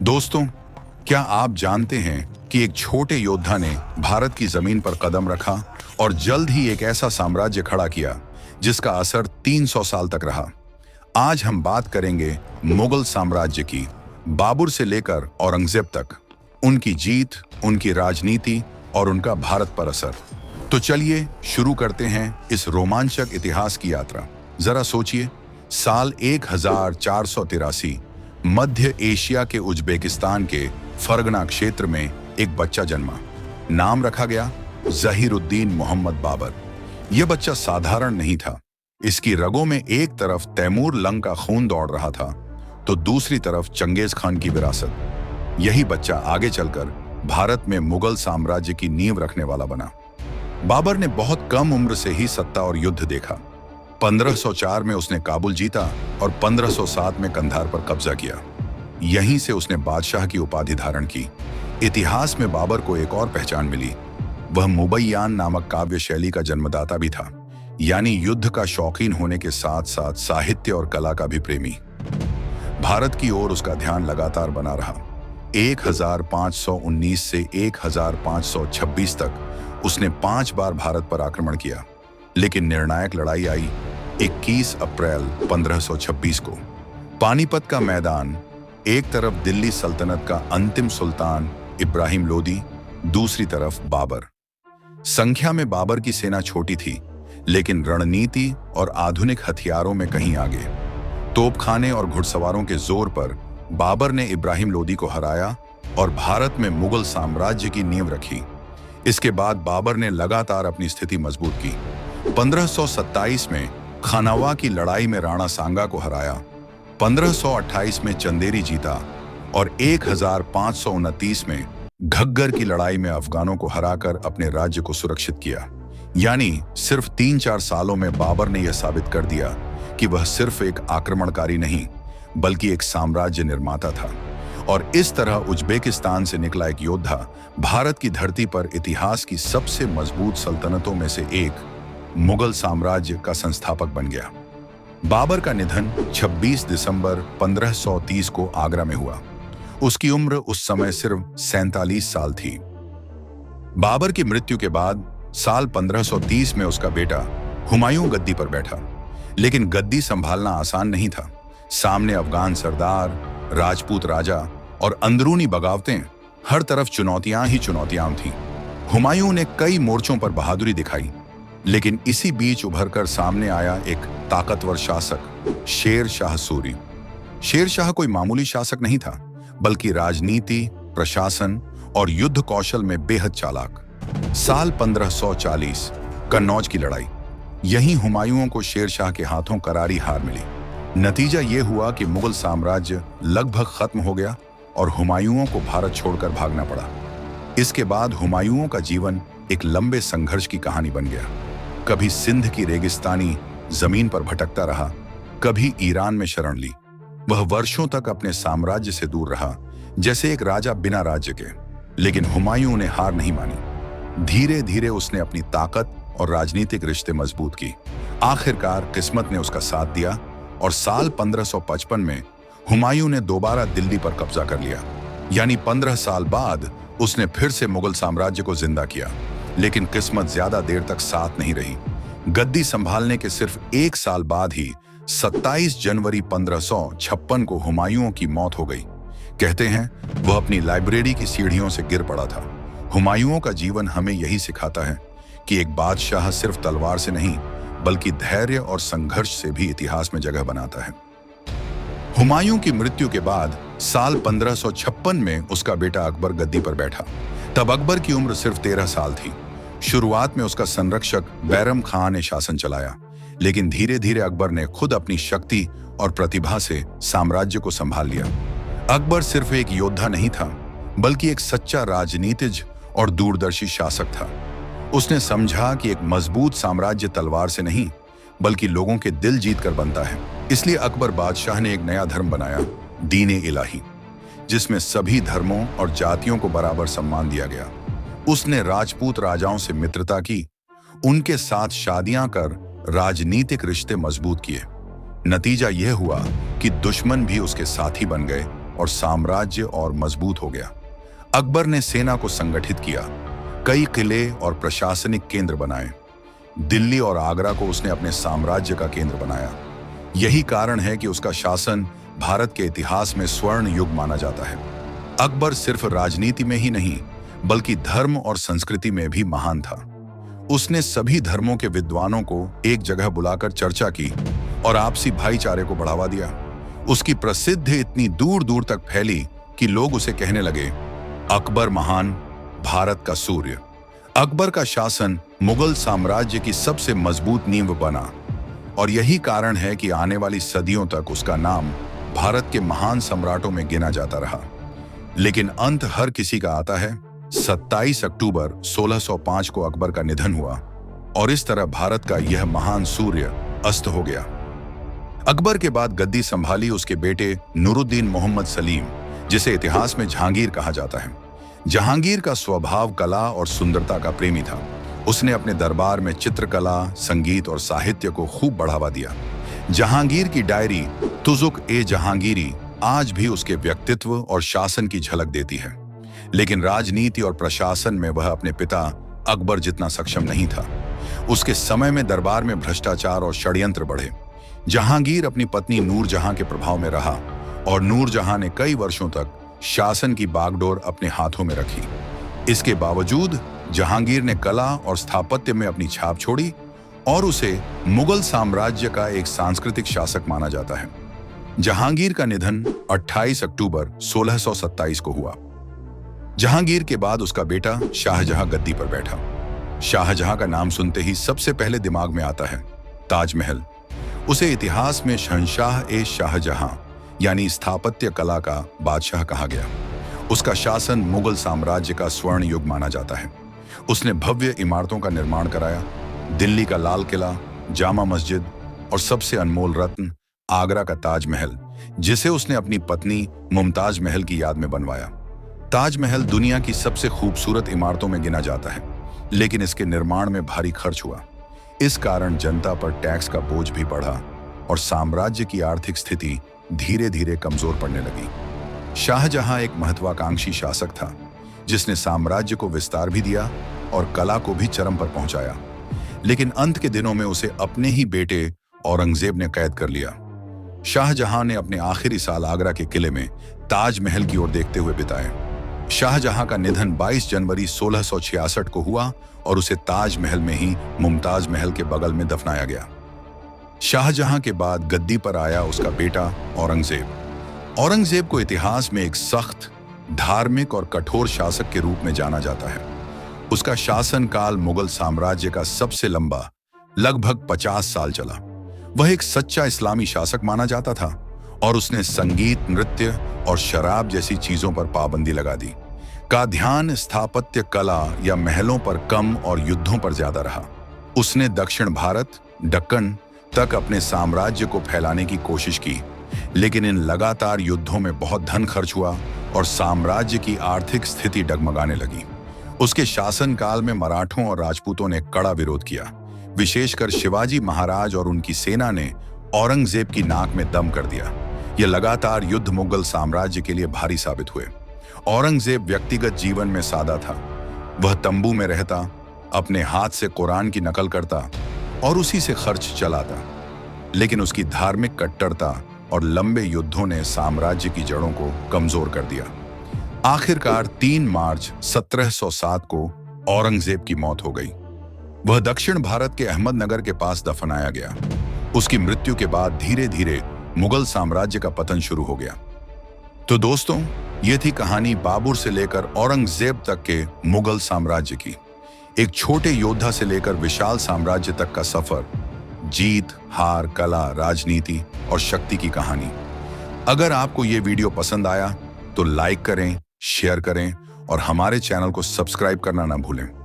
दोस्तों, क्या आप जानते हैं कि एक छोटे योद्धा ने भारत की जमीन पर कदम रखा और जल्द ही एक ऐसा साम्राज्य खड़ा किया जिसका असर 300 साल तक रहा। आज हम बात करेंगे मुगल साम्राज्य की, बाबर से लेकर औरंगजेब तक, उनकी जीत, उनकी राजनीति और उनका भारत पर असर। तो चलिए शुरू करते हैं इस रोमांचक इतिहास की यात्रा। जरा सोचिए, साल 1483 मध्य एशिया के उज्बेकिस्तान के फरगना क्षेत्र में एक बच्चा जन्मा। नाम रखा गया जहीरुद्दीन मोहम्मद बाबर। यह बच्चा साधारण नहीं था। इसकी रगों में एक तरफ तैमूर लंग का खून दौड़ रहा था तो दूसरी तरफ चंगेज खान की विरासत। यही बच्चा आगे चलकर भारत में मुगल साम्राज्य की नींव रखने वाला बना। बाबर ने बहुत कम उम्र से ही सत्ता और युद्ध देखा। 1504 में उसने काबुल जीता और 1507 में कंधार पर कब्जा किया। यहीं से उसने बादशाह की उपाधि धारण की। इतिहास में बाबर को एक और पहचान मिली। वह मुबैयान नामक काव्य शैली का जन्मदाता भी था, यानी युद्ध का शौकीन होने के साथ साथ साहित्य और कला का भी प्रेमी। भारत की ओर उसका ध्यान लगातार बना रहा। 1519 से 1526 तक उसने 5 बार भारत पर आक्रमण किया, लेकिन निर्णायक लड़ाई आई 21 अप्रैल 1526 को। पानीपत का मैदान, एक तरफ दिल्ली सल्तनत का अंतिम सुल्तान इब्राहिम लोदी, दूसरी तरफ बाबर। संख्या में बाबर की सेना छोटी थी, लेकिन रणनीति और आधुनिक हथियारों में कहीं आगे। तोपखाने और घुड़सवारों के जोर पर बाबर ने इब्राहिम लोदी को हराया और भारत में मुगल साम्राज्य की नींव रखी। इसके बाद बाबर ने लगातार अपनी स्थिति मजबूत की। 1527 में खानावा की लड़ाई में राणा सांगा को हराया, 1528 में चंदेरी जीता और 1529 में घग्गर की लड़ाई में अफगानों को हराकर अपने राज्य को सुरक्षित किया। यानी सिर्फ 3-4 सालों में बाबर ने यह साबित कर दिया कि वह सिर्फ एक आक्रमणकारी नहीं, बल्कि एक साम्राज्य निर्माता था। और इस तरह उज्बेकिस्तान से निकला एक योद्धा भारत की धरती पर इतिहास की सबसे मजबूत सल्तनतों में से एक मुगल साम्राज्य का संस्थापक बन गया। बाबर का निधन 26 दिसंबर 1530 को आगरा में हुआ। उसकी उम्र उस समय सिर्फ 47 साल थी। बाबर की मृत्यु के बाद साल 1530 में उसका बेटा हुमायूं गद्दी पर बैठा, लेकिन गद्दी संभालना आसान नहीं था। सामने अफगान सरदार, राजपूत राजा और अंदरूनी बगावतें, हर तरफ चुनौतियां ही चुनौतियां थीं। हुमायूं ने कई मोर्चों पर बहादुरी दिखाई, लेकिन इसी बीच उभरकर सामने आया एक ताकतवर शासक, शेर शाह सूरी। शेर शाह कोई मामूली शासक नहीं था, बल्कि राजनीति, प्रशासन और युद्ध कौशल में बेहद चालाक। साल 1540 कन्नौज की लड़ाई, यहीं हुमायूं को शेर शाह के हाथों करारी हार मिली। नतीजा यह हुआ कि मुगल साम्राज्य लगभग खत्म हो गया और हुमायूं को भारत छोड़कर भागना पड़ा। इसके बाद हुमायूं का जीवन एक लंबे संघर्ष की कहानी बन गया। कभी सिंध की रेगिस्तानी जमीन पर भटकता रहा, कभी ईरान में शरण ली। वह वर्षों तक अपने साम्राज्य से दूर रहा, जैसे एक राजा बिना राज्य के। लेकिन हुमायूं ने हार नहीं मानी। धीरे धीरे उसने अपनी ताकत और राजनीतिक रिश्ते मजबूत की। आखिरकार किस्मत ने उसका साथ दिया और साल 1555 में हुमायूं ने दोबारा दिल्ली पर कब्जा कर लिया। यानी 15 साल बाद उसने फिर से मुगल साम्राज्य को जिंदा किया। लेकिन किस्मत ज्यादा देर तक साथ नहीं रही। गद्दी संभालने के सिर्फ 1 साल बाद ही 27 जनवरी 1556 को हुमायूं की मौत हो गई। कहते हैं वह अपनी लाइब्रेरी की सीढ़ियों से गिर पड़ा था। हुमायूं का जीवन हमें यही सिखाता है कि एक बादशाह सिर्फ तलवार से नहीं, बल्कि धैर्य और संघर्ष से भी इतिहास में जगह बनाता है। हुमायूं की मृत्यु के बाद साल 1556 में उसका बेटा अकबर गद्दी पर बैठा। तब अकबर की उम्र सिर्फ 13 साल थी। शुरुआत में उसका संरक्षक बैरम खां ने शासन चलाया, लेकिन धीरे धीरे अकबर ने खुद अपनी शक्ति और प्रतिभा से साम्राज्य को संभाल लिया। अकबर सिर्फ एक योद्धा नहीं था, बल्कि एक सच्चा राजनीतिज्ञ और दूरदर्शी शासक था। उसने समझा कि एक मजबूत साम्राज्य तलवार से नहीं, बल्कि लोगों के दिल जीत कर बनता है। इसलिए अकबर बादशाह ने एक नया धर्म बनाया, दीन ए इलाही, जिसमें सभी धर्मों और जातियों को बराबर सम्मान दिया गया। उसने राजपूत राजाओं से मित्रता की, उनके साथ शादियां कर राजनीतिक रिश्ते मजबूत किए। नतीजा यह हुआ कि दुश्मन भी उसके साथी बन गए और साम्राज्य और मजबूत हो गया। अकबर ने सेना को संगठित किया, कई किले और प्रशासनिक केंद्र बनाए। दिल्ली और आगरा को उसने अपने साम्राज्य का केंद्र बनाया। यही कारण है कि उसका शासन भारत के इतिहास में स्वर्ण युग माना जाता है। अकबर सिर्फ राजनीति में ही नहीं बल्कि धर्म और संस्कृति में भी महान था। उसने सभी धर्मों के विद्वानों को एक जगह बुलाकर चर्चा की और आपसी भाईचारे को बढ़ावा दिया। उसकी प्रसिद्धि इतनी दूर दूर तक फैली कि लोग उसे कहने लगे, अकबर महान, भारत का सूर्य। अकबर का शासन मुगल साम्राज्य की सबसे मजबूत नींव बना और यही कारण है कि आने वाली सदियों तक उसका नाम भारत के महान सम्राटों में गिना जाता रहा। लेकिन अंत हर किसी का आता है। 27 अक्टूबर 1605 को अकबर का निधन हुआ और इस तरह भारत का यह महान सूर्य अस्त हो गया। अकबर के बाद गद्दी संभाली उसके बेटे नूरुद्दीन मोहम्मद सलीम, जिसे इतिहास में जहांगीर कहा जाता है। जहांगीर का स्वभाव कला और सुंदरता का प्रेमी था। उसने अपने दरबार में चित्रकला, संगीत और साहित्य को खूब बढ़ावा दिया। जहांगीर की डायरी तुज़ुक-ए-जहांगीरी आज भी उसके व्यक्तित्व और शासन की झलक देती है। लेकिन राजनीति और प्रशासन में वह अपने पिता अकबर जितना सक्षम नहीं था। उसके समय में दरबार में भ्रष्टाचार और षड्यंत्र बढ़े। जहांगीर अपनी पत्नी नूरजहां के प्रभाव में रहा और नूरजहां ने कई वर्षों तक शासन की बागडोर अपने हाथों में रखी। इसके बावजूद जहांगीर ने कला और स्थापत्य में अपनी छाप छोड़ी और उसे मुगल साम्राज्य का एक सांस्कृतिक शासक माना जाता है। जहांगीर का निधन 28 अक्टूबर 1627 को हुआ। जहांगीर के बाद उसका बेटा शाहजहां गद्दी पर बैठा। शाहजहां का नाम सुनते ही सबसे पहले दिमाग में आता है ताजमहल। उसे इतिहास में शहंशाह-ए-शाहजहां यानी स्थापत्य कला का बादशाह कहा गया। उसका शासन मुगल साम्राज्य का स्वर्ण युग माना जाता है। उसने भव्य इमारतों का निर्माण कराया। दिल्ली का लाल किला, जामा मस्जिद और सबसे अनमोल रत्न आगरा का ताजमहल, जिसे उसने अपनी पत्नी मुमताज महल की याद में बनवाया। ताजमहल दुनिया की सबसे खूबसूरत इमारतों में गिना जाता है, लेकिन इसके निर्माण में भारी खर्च हुआ। इस कारण जनता पर टैक्स का बोझ भी बढ़ा और साम्राज्य की आर्थिक स्थिति धीरे धीरे कमजोर पड़ने लगी। शाहजहां एक महत्वाकांक्षी शासक था, जिसने साम्राज्य को विस्तार भी दिया और कला को भी चरम पर पहुंचाया। लेकिन अंत के दिनों में उसे अपने ही बेटे औरंगजेब ने कैद कर लिया। शाहजहां ने अपने आखिरी साल आगरा के किले में ताजमहल की ओर देखते हुए बिताए। शाहजहां का निधन 22 जनवरी 1666 को हुआ और उसे ताजमहल में ही मुमताज महल के बगल में दफनाया गया। शाहजहां के बाद गद्दी पर आया उसका बेटा औरंगजेब। औरंगजेब को इतिहास में एक सख्त, धार्मिक और कठोर शासक के रूप में जाना जाता है। उसका शासनकाल मुगल साम्राज्य का सबसे लंबा, लगभग 50 साल चला। वह एक सच्चा इस्लामी शासक माना जाता था और उसने संगीत, नृत्य और शराब जैसी चीजों पर पाबंदी लगा दी। का ध्यान स्थापत्य कला या महलों पर कम और युद्धों पर ज्यादा रहा। उसने दक्षिण भारत, दक्कन तक अपने साम्राज्य को फैलाने की कोशिश की, लेकिन इन लगातार युद्धों में बहुत धन खर्च हुआ और साम्राज्य की आर्थिक स्थिति डगमगाने लगी। उसके शासनकाल में मराठों और राजपूतों ने कड़ा विरोध किया। विशेषकर शिवाजी महाराज और उनकी सेना ने औरंगजेब की नाक में दम कर दिया। ये लगातार युद्ध मुगल साम्राज्य के लिए भारी साबित हुए। औरंगजेब व्यक्तिगत जीवन में सादा था। वह तंबू में रहता, अपने हाथ से कुरान की नकल करता और उसी से खर्च चलाता। लेकिन उसकी धार्मिक कट्टरता और लंबे युद्धों ने साम्राज्य की जड़ों को कमजोर कर दिया। आखिरकार 3 मार्च 1707 को औरंगजेब की मौत हो गई। वह दक्षिण भारत के अहमदनगर के पास दफनाया गया। उसकी मृत्यु के बाद धीरे धीरे मुगल साम्राज्य का पतन शुरू हो गया। तो दोस्तों, ये थी कहानी बाबर से लेकर औरंगजेब तक के मुगल साम्राज्य की। एक छोटे योद्धा से लेकर विशाल साम्राज्य तक का सफर, जीत, हार, कला, राजनीति और शक्ति की कहानी। अगर आपको ये वीडियो पसंद आया तो लाइक करें, शेयर करें और हमारे चैनल को सब्सक्राइब करना ना भूलें।